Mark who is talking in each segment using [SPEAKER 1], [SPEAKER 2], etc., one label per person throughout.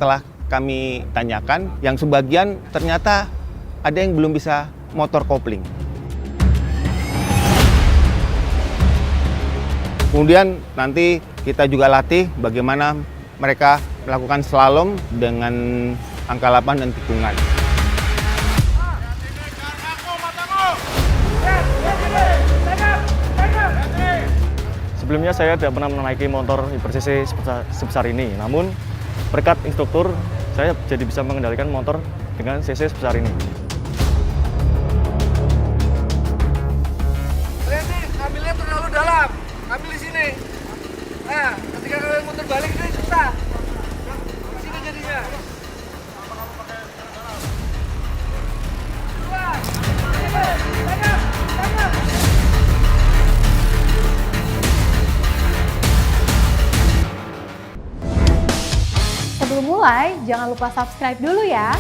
[SPEAKER 1] setelah kami tanyakan, yang sebagian ternyata ada yang belum bisa motor kopling. Kemudian nanti kita juga latih bagaimana mereka melakukan slalom dengan angka 8 dan tikungan.
[SPEAKER 2] Sebelumnya saya tidak pernah menaiki motor hiper-cc sebesar ini, namun berkat instruktur saya jadi bisa mengendalikan motor dengan cc sebesar ini.
[SPEAKER 3] Ini ambilnya terlalu dalam, ambil di sini. Nah, ketika kalian muter balik ini susah. Di sini jadinya.
[SPEAKER 4] Sebelum mulai, jangan lupa subscribe dulu ya.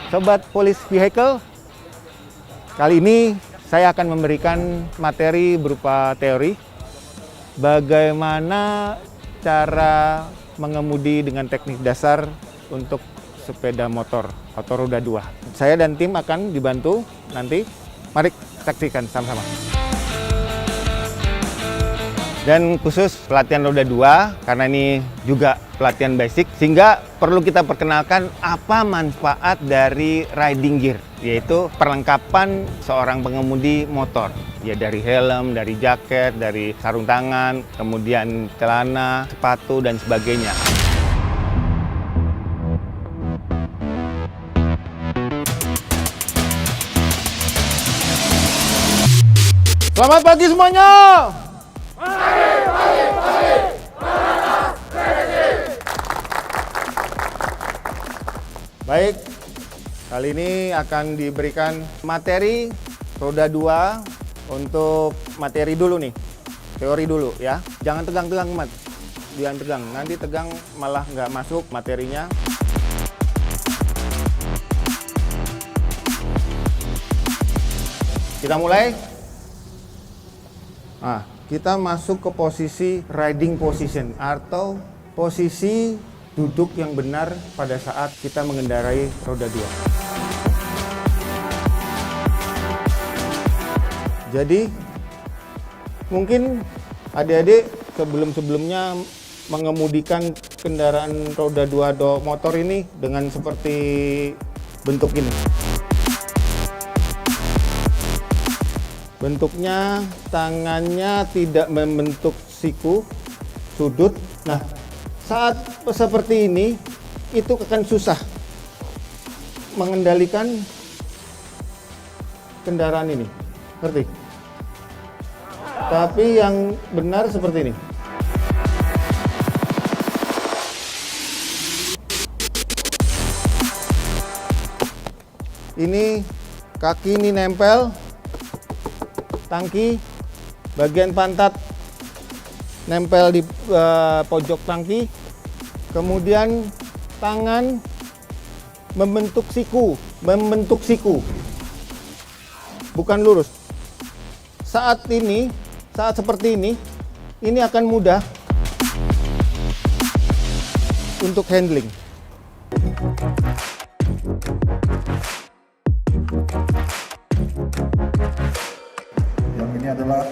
[SPEAKER 1] Sobat Police Vehicle, kali ini saya akan memberikan materi berupa teori bagaimana cara mengemudi dengan teknik dasar untuk sepeda motor atau roda 2. Saya dan tim akan dibantu nanti. Mari saksikan sama-sama. Dan khusus pelatihan roda 2, karena ini juga pelatihan basic, sehingga perlu kita perkenalkan apa manfaat dari riding gear, yaitu perlengkapan seorang pengemudi motor. Ya, dari helm, dari jaket, dari sarung tangan, kemudian celana, sepatu, dan sebagainya. Selamat pagi semuanya! Baik, kali ini akan diberikan materi roda 2 untuk materi dulu nih, teori dulu ya. Jangan tegang-tegang, Mat. Jangan tegang, nanti tegang malah nggak masuk materinya. Kita mulai. Nah, kita masuk ke posisi riding position atau posisi duduk yang benar pada saat kita mengendarai roda 2. Jadi, mungkin adik-adik sebelum-sebelumnya mengemudikan kendaraan roda 2 motor ini dengan seperti bentuk ini. Bentuknya, tangannya tidak membentuk siku, sudut. Nah, saat seperti ini, itu akan susah mengendalikan kendaraan ini. Ngerti? Tapi yang benar seperti ini. Ini kaki ini nempel, tangki, bagian pantat nempel di pojok tangki, kemudian tangan membentuk siku, bukan lurus. Saat seperti ini akan mudah untuk handling.
[SPEAKER 5] Ini adalah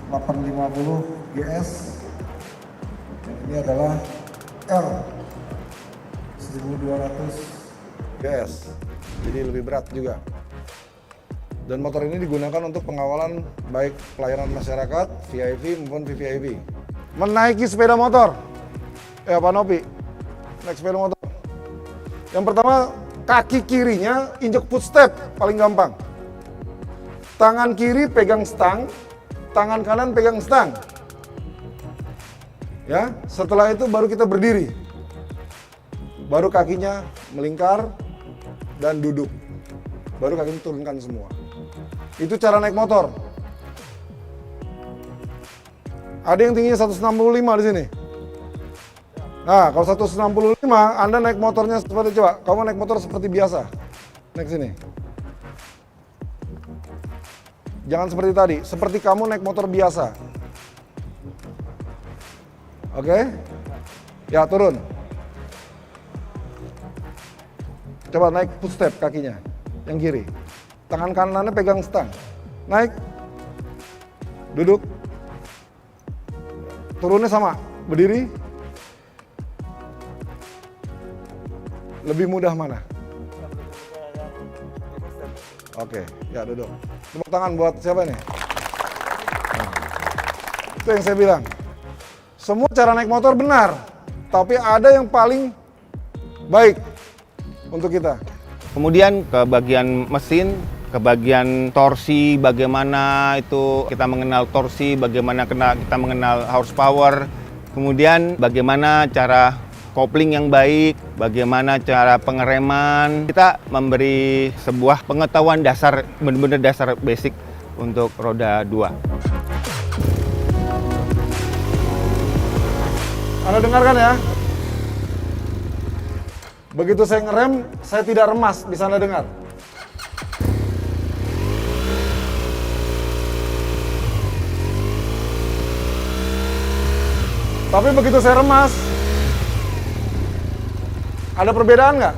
[SPEAKER 5] F850 GS. Ini adalah R1200 GS. Jadi lebih berat juga. Dan motor ini digunakan untuk pengawalan baik pelayanan masyarakat, VIP maupun VVIP. Menaiki sepeda motor. Pak Nopi, naik sepeda motor. Yang pertama, kaki kirinya injek footstep, paling gampang. Tangan kiri pegang stang, tangan kanan pegang stang. Ya, setelah itu baru kita berdiri. Baru kakinya melingkar dan duduk. Baru kakinya turunkan semua. Itu cara naik motor. Ada yang tingginya 165 di sini. Nah, kalau 165, Anda naik motornya seperti, coba, kamu naik motor seperti biasa. Naik sini. Jangan seperti tadi, seperti kamu naik motor biasa. Oke? Ya, turun. Coba naik footstep kakinya, yang kiri. Tangan kanannya pegang stang. Naik. Duduk. Turunnya sama, berdiri. Lebih mudah mana? Oke, ya duduk. Tepuk tangan buat siapa nih? Nah, itu yang saya bilang. Semua cara naik motor benar, tapi ada yang paling baik untuk kita.
[SPEAKER 1] Kemudian ke bagian mesin, ke bagian torsi, bagaimana itu kita mengenal torsi, bagaimana kita mengenal horsepower, kemudian bagaimana cara kopling yang baik, bagaimana cara pengereman. Kita memberi sebuah pengetahuan dasar, benar-benar dasar basic untuk roda 2.
[SPEAKER 5] Anda dengarkan ya. Begitu saya ngerem, saya tidak remas, bisa Anda dengar. Tapi begitu saya remas, ada perbedaan nggak?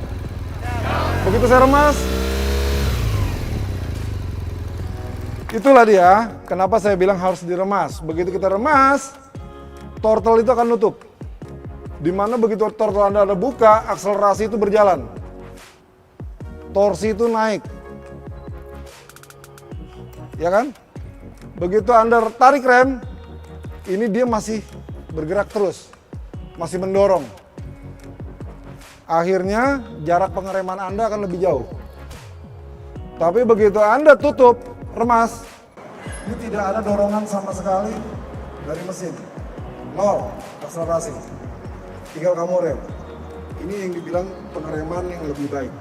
[SPEAKER 5] Begitu saya remas, itulah dia kenapa saya bilang harus diremas. Begitu kita remas, throttle itu akan nutup. Dimana begitu throttle Anda buka, akselerasi itu berjalan. Torsi itu naik. Ya kan? Begitu Anda tarik rem, ini dia masih bergerak terus. Masih mendorong. Akhirnya jarak pengereman Anda akan lebih jauh. Tapi begitu Anda tutup, remas, ini tidak ada dorongan sama sekali dari mesin. Nol akselerasi. Tinggal kamu rem. Ini yang dibilang pengereman yang lebih baik.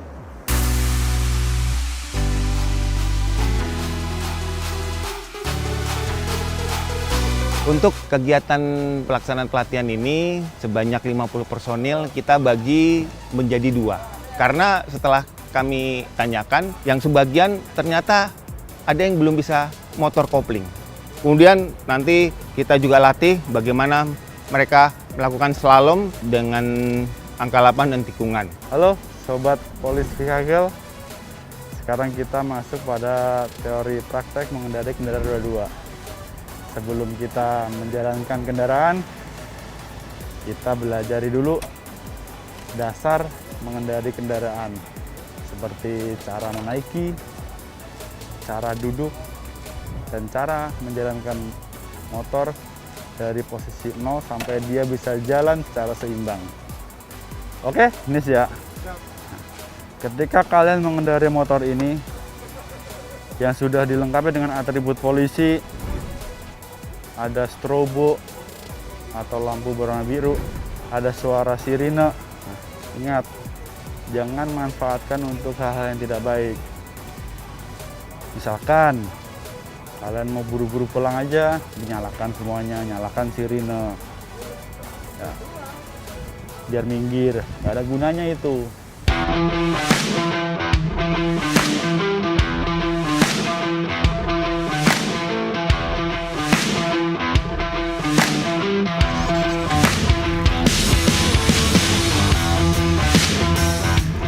[SPEAKER 1] Untuk kegiatan pelaksanaan pelatihan ini sebanyak 50 personil kita bagi menjadi 2. Karena setelah kami tanyakan, yang sebagian ternyata ada yang belum bisa motor kopling. Kemudian nanti kita juga latih bagaimana mereka melakukan slalom dengan angka 8 dan tikungan.
[SPEAKER 6] Halo Sobat Polis Vehicle, sekarang kita masuk pada teori praktek mengendarai kendaraan roda 2. Sebelum kita menjalankan kendaraan, kita belajari dulu dasar mengendarai kendaraan, seperti cara menaiki, cara duduk, dan cara menjalankan motor dari posisi 0 sampai dia bisa jalan secara seimbang. Oke, ini ya. Ketika kalian mengendarai motor ini yang sudah dilengkapi dengan atribut polisi, ada strobo atau lampu berwarna biru, ada suara sirine. Nah, ingat, jangan manfaatkan untuk hal-hal yang tidak baik. Misalkan kalian mau buru-buru pulang aja, dinyalakan semuanya, nyalakan sirine. Ya, biar minggir, nggak ada gunanya itu.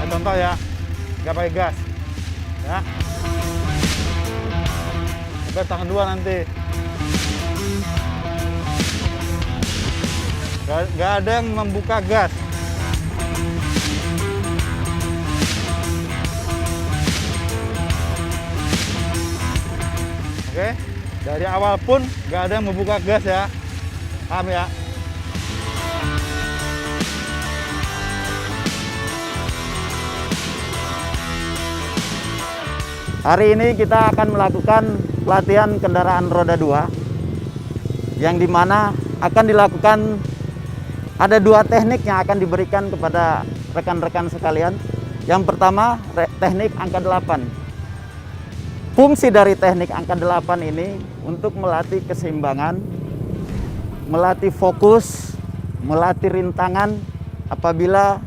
[SPEAKER 6] Contoh ya, nggak pakai gas, ya. Gas tangan 2 nanti. Nggak ada yang membuka gas. Oke, dari awal pun nggak ada yang membuka gas ya, paham ya?
[SPEAKER 7] Hari ini kita akan melakukan pelatihan kendaraan roda 2 yang dimana akan dilakukan ada 2 teknik yang akan diberikan kepada rekan-rekan sekalian. Yang pertama, teknik angka 8. Fungsi dari teknik angka 8 ini untuk melatih keseimbangan, melatih fokus, melatih rintangan apabila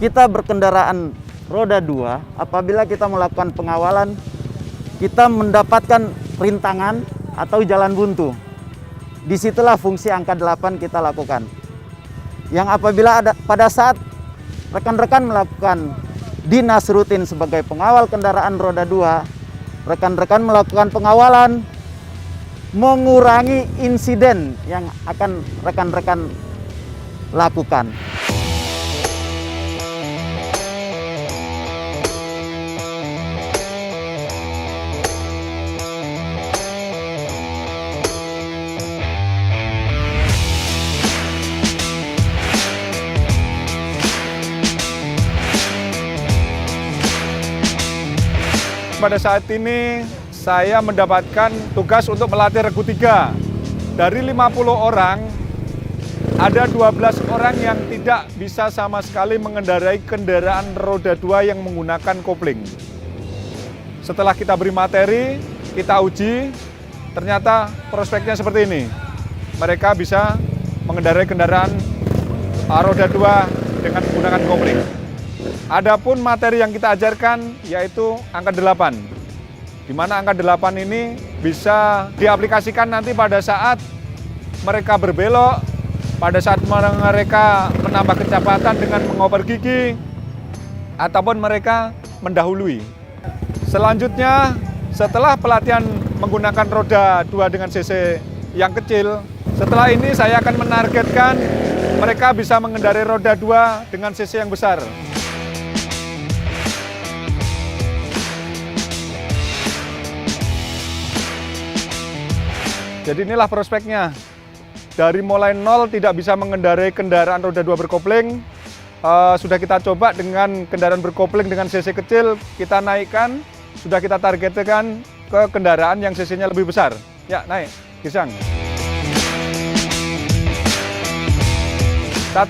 [SPEAKER 7] kita berkendaraan roda 2, apabila kita melakukan pengawalan, kita mendapatkan rintangan atau jalan buntu. Disitulah fungsi angka 8 kita lakukan. Yang apabila ada pada saat rekan-rekan melakukan dinas rutin sebagai pengawal kendaraan roda 2, rekan-rekan melakukan pengawalan mengurangi insiden yang akan rekan-rekan lakukan.
[SPEAKER 8] Pada saat ini saya mendapatkan tugas untuk melatih regu 3. Dari 50 orang, ada 12 orang yang tidak bisa sama sekali mengendarai kendaraan roda 2 yang menggunakan kopling. Setelah kita beri materi, kita uji, ternyata prospeknya seperti ini. Mereka bisa mengendarai kendaraan roda 2 dengan menggunakan kopling. Adapun materi yang kita ajarkan yaitu angka 8. Di mana angka 8 ini bisa diaplikasikan nanti pada saat mereka berbelok, pada saat mereka menambah kecepatan dengan mengoper gigi, ataupun mereka mendahului. Selanjutnya, setelah pelatihan menggunakan roda 2 dengan cc yang kecil, setelah ini saya akan menargetkan mereka bisa mengendarai roda 2 dengan cc yang besar. Jadi inilah prospeknya. Dari mulai nol tidak bisa mengendarai kendaraan roda 2 berkopling, sudah kita coba dengan kendaraan berkopling dengan cc kecil, kita naikkan, sudah kita targetkan ke kendaraan yang cc-nya lebih besar. Ya, naik, Gisang. 1.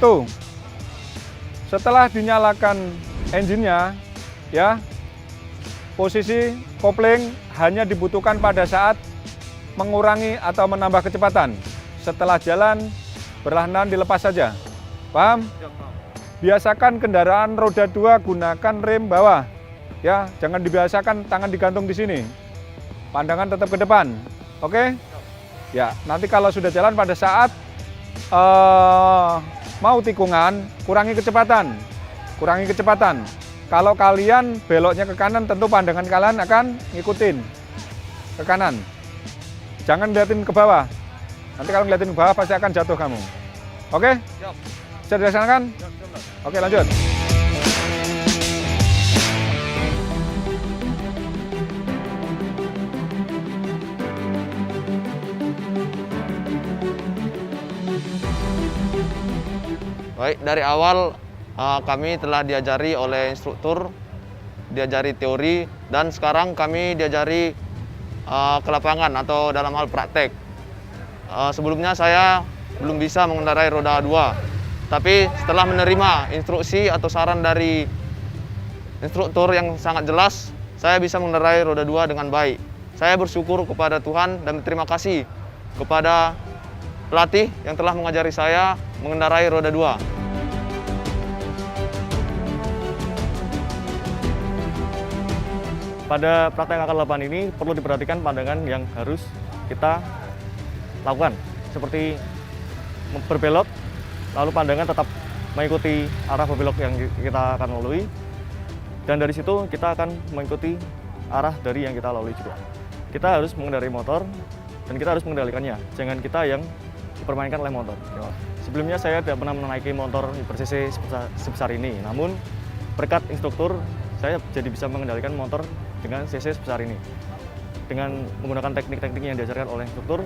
[SPEAKER 8] Setelah dinyalakan engine-nya, ya, posisi kopling hanya dibutuhkan pada saat mengurangi atau menambah kecepatan. Setelah jalan, perlahan dilepas saja. Paham? Biasakan kendaraan roda 2 gunakan rem bawah. Ya, jangan dibiasakan tangan digantung di sini. Pandangan tetap ke depan. Oke? Ya, nanti kalau sudah jalan pada saat mau tikungan, kurangi kecepatan. Kurangi kecepatan. Kalau kalian beloknya ke kanan, tentu pandangan kalian akan ngikutin ke kanan. Jangan liatin ke bawah. Nanti kalau ngeliatin ke bawah pasti akan jatuh kamu. Oke? Bisa dilaksanakan? Oke, lanjut.
[SPEAKER 9] Baik, dari awal kami telah diajari oleh instruktur, diajari teori, dan sekarang kami diajari ke lapangan atau dalam hal praktek. Sebelumnya saya belum bisa mengendarai roda 2, tapi setelah menerima instruksi atau saran dari instruktur yang sangat jelas, saya bisa mengendarai roda 2 dengan baik. Saya bersyukur kepada Tuhan dan berterima kasih kepada pelatih yang telah mengajari saya mengendarai roda 2.
[SPEAKER 2] Pada praktek angka 8 ini perlu diperhatikan pandangan yang harus kita lakukan. Seperti berbelok, lalu pandangan tetap mengikuti arah berbelok yang kita akan lalui. Dan dari situ kita akan mengikuti arah dari yang kita lalui juga. Kita harus mengendarai motor dan kita harus mengendalikannya. Jangan kita yang dipermainkan oleh motor. Sebelumnya saya tidak pernah menaiki motor hiper-cc sebesar ini. Namun berkat instruktur, saya jadi bisa mengendalikan motor dengan cc sebesar ini. Dengan menggunakan teknik-teknik yang diajarkan oleh instruktur,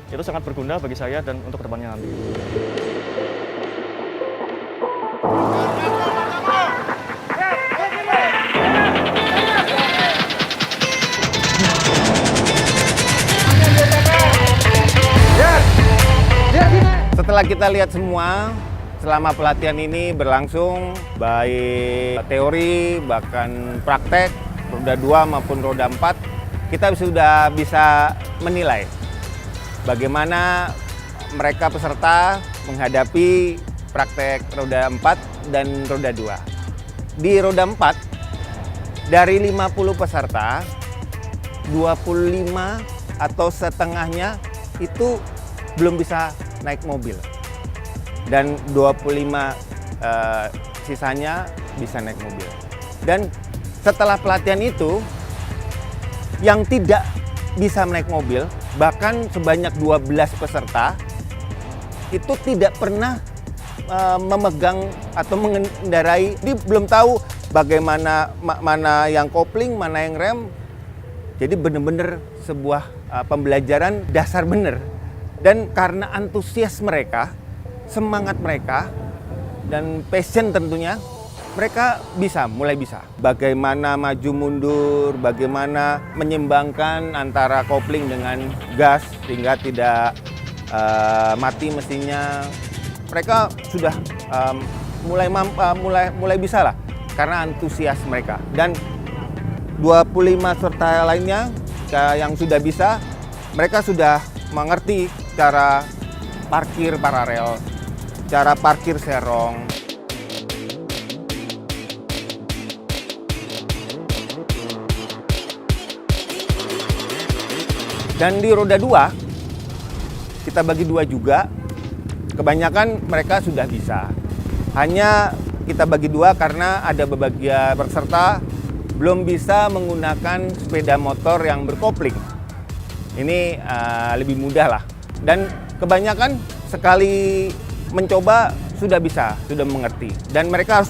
[SPEAKER 2] itu sangat berguna bagi saya dan untuk kedepannya nanti.
[SPEAKER 1] Setelah kita lihat semua, selama pelatihan ini berlangsung, baik teori, bahkan praktek, roda 2 maupun roda 4, kita sudah bisa menilai bagaimana mereka peserta menghadapi praktek roda 4 dan roda 2. Di roda 4, dari 50 peserta, 25 atau setengahnya itu belum bisa naik mobil. Dan 25 sisanya bisa naik mobil. Dan setelah pelatihan itu, yang tidak bisa naik mobil, bahkan sebanyak 12 peserta, itu tidak pernah memegang atau mengendarai, dia belum tahu bagaimana mana yang kopling, mana yang rem. Jadi benar-benar sebuah pembelajaran dasar benar. Dan karena antusias mereka, semangat mereka, dan passion tentunya, mereka mulai bisa. Bagaimana maju mundur, bagaimana menyeimbangkan antara kopling dengan gas sehingga tidak mati mesinnya. Mereka sudah mulai bisa lah karena antusias mereka. Dan 25 peserta lainnya yang sudah bisa, mereka sudah mengerti cara parkir paralel, cara parkir serong. Dan di roda 2, kita bagi 2 juga, kebanyakan mereka sudah bisa. Hanya kita bagi 2 karena ada beberapa peserta belum bisa menggunakan sepeda motor yang berkopling. Ini lebih mudah lah. Dan kebanyakan sekali mencoba sudah bisa, sudah mengerti. Dan mereka harus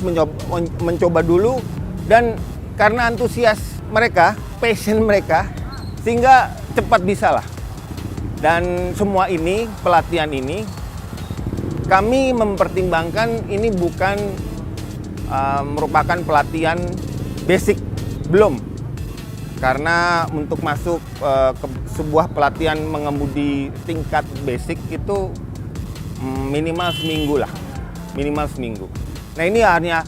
[SPEAKER 1] mencoba dulu, dan karena antusias mereka, passion mereka, sehingga cepat bisa lah. Dan semua ini, pelatihan ini, kami mempertimbangkan ini bukan merupakan pelatihan basic, belum. Karena untuk masuk ke sebuah pelatihan mengemudi tingkat basic itu minimal seminggu lah, minimal seminggu. Nah ini hanya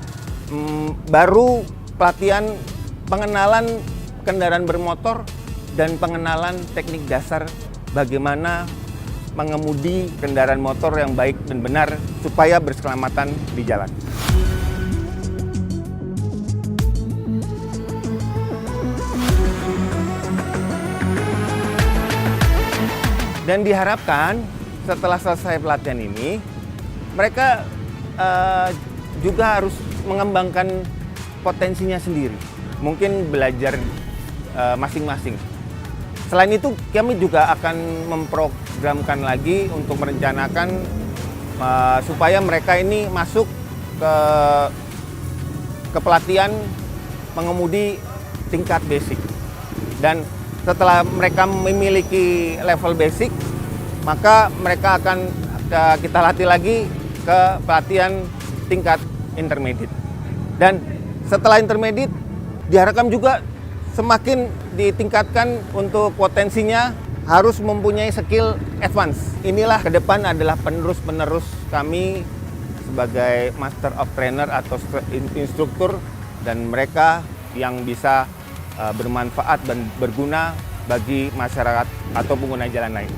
[SPEAKER 1] baru pelatihan pengenalan kendaraan bermotor dan pengenalan teknik dasar bagaimana mengemudi kendaraan motor yang baik dan benar supaya berkeselamatan di jalan. Dan diharapkan setelah selesai pelatihan ini, mereka juga harus mengembangkan potensinya sendiri. Mungkin belajar masing-masing. Selain itu, kami juga akan memprogramkan lagi untuk merencanakan supaya mereka ini masuk ke pelatihan mengemudi tingkat basic. Dan setelah mereka memiliki level basic, maka mereka akan kita latih lagi ke pelatihan tingkat intermediate. Dan setelah intermediate, diharapkan juga semakin ditingkatkan untuk potensinya harus mempunyai skill advance. Inilah ke depan adalah penerus-penerus kami sebagai Master of Trainer atau instruktur, dan mereka yang bisa bermanfaat dan berguna bagi masyarakat atau pengguna jalan lain.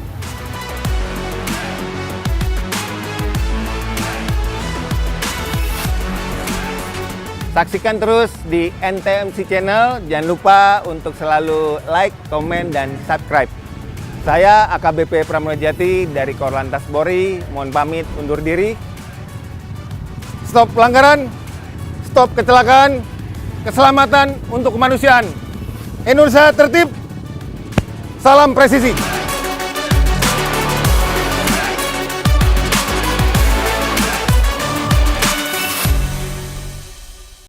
[SPEAKER 1] Saksikan terus di NTMC Channel. Jangan lupa untuk selalu like, komen, dan subscribe. Saya AKBP Pramodjati dari Korlantas Polri. Mohon pamit undur diri. Stop pelanggaran, stop kecelakaan, keselamatan untuk kemanusiaan. Indonesia tertib, salam presisi.